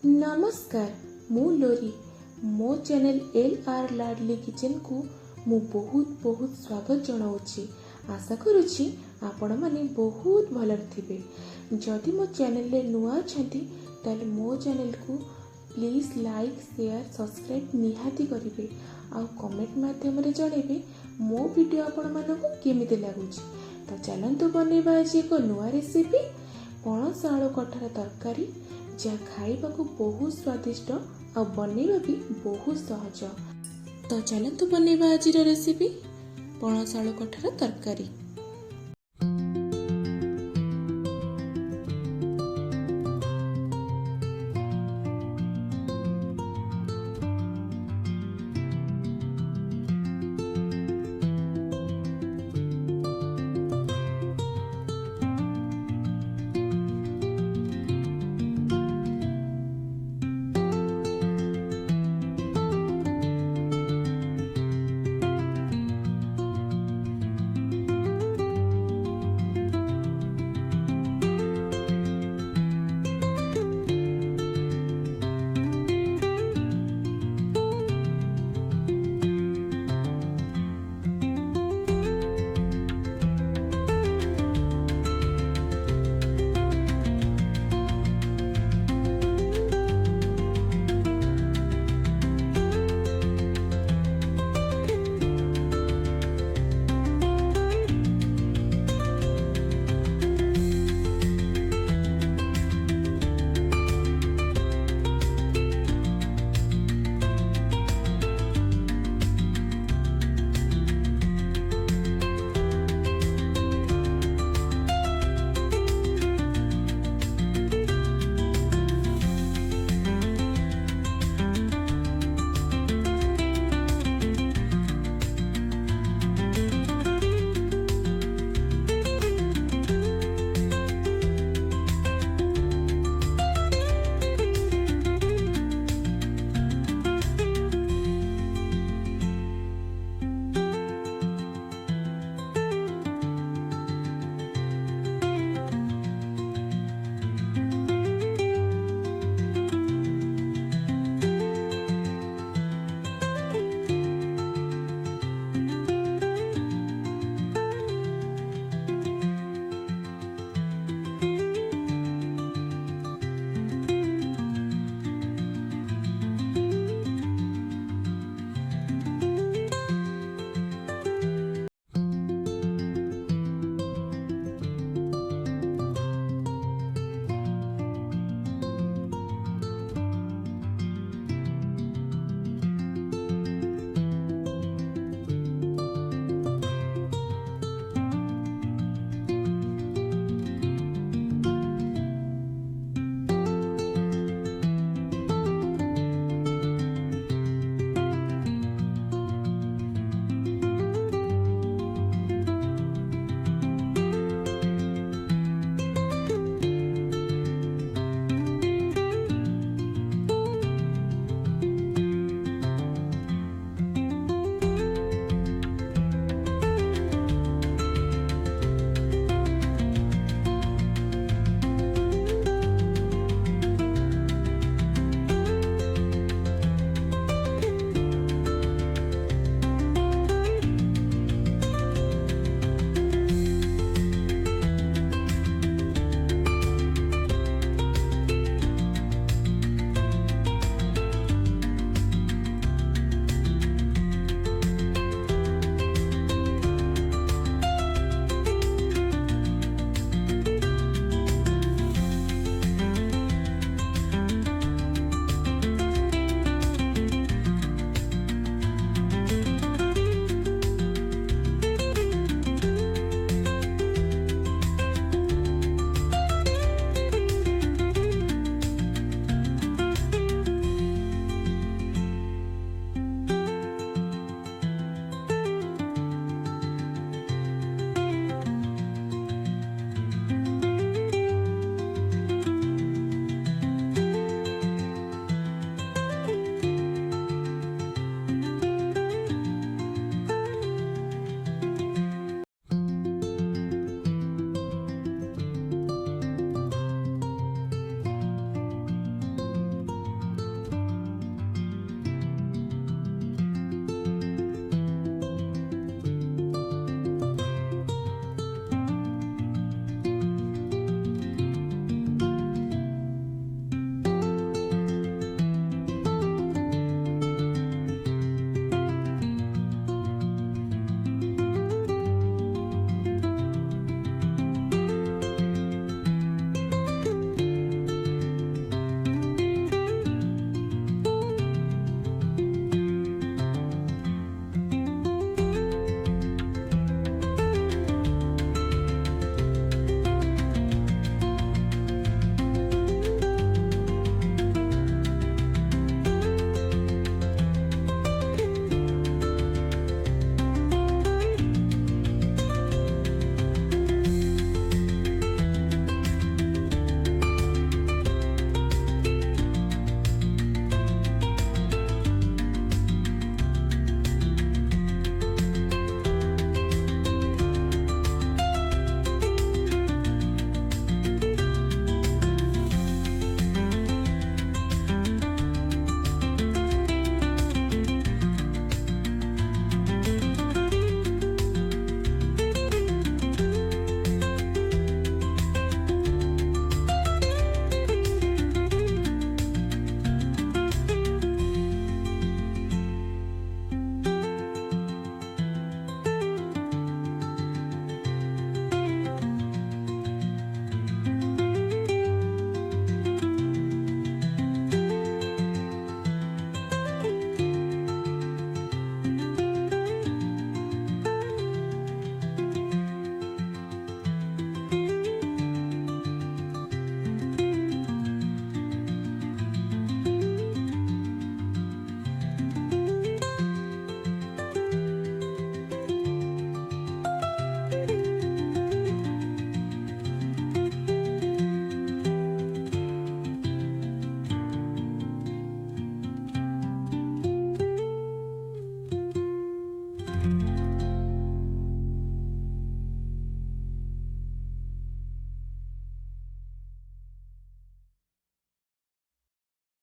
नमस्कार मु लोरी मो चैनल LR लाडली किचन को मु बहुत स्वागत जनाऊँगी। आशा करुच्ची आपण माने बहुत भल थे। जदि मो चैनल रे नुआ छंती ताले मो चैनल को प्लीज लाइक शेयर सब्सक्राइब निहाती करेंगे आउ कमेंट माध्यम रे जणेबे मो वीडियो आपण मानकु केमिति लागुची। तो चलंतु बनेबा आज एक नुआ रेसिपी पणस आलू कठार तरकारी जहाँ खाइबा को बहुत स्वादिष्ट और बनैबा भी बहुत सहज। तो चलंतु बनेबा आज रेसिपी पणस आलू कठार तरकारी।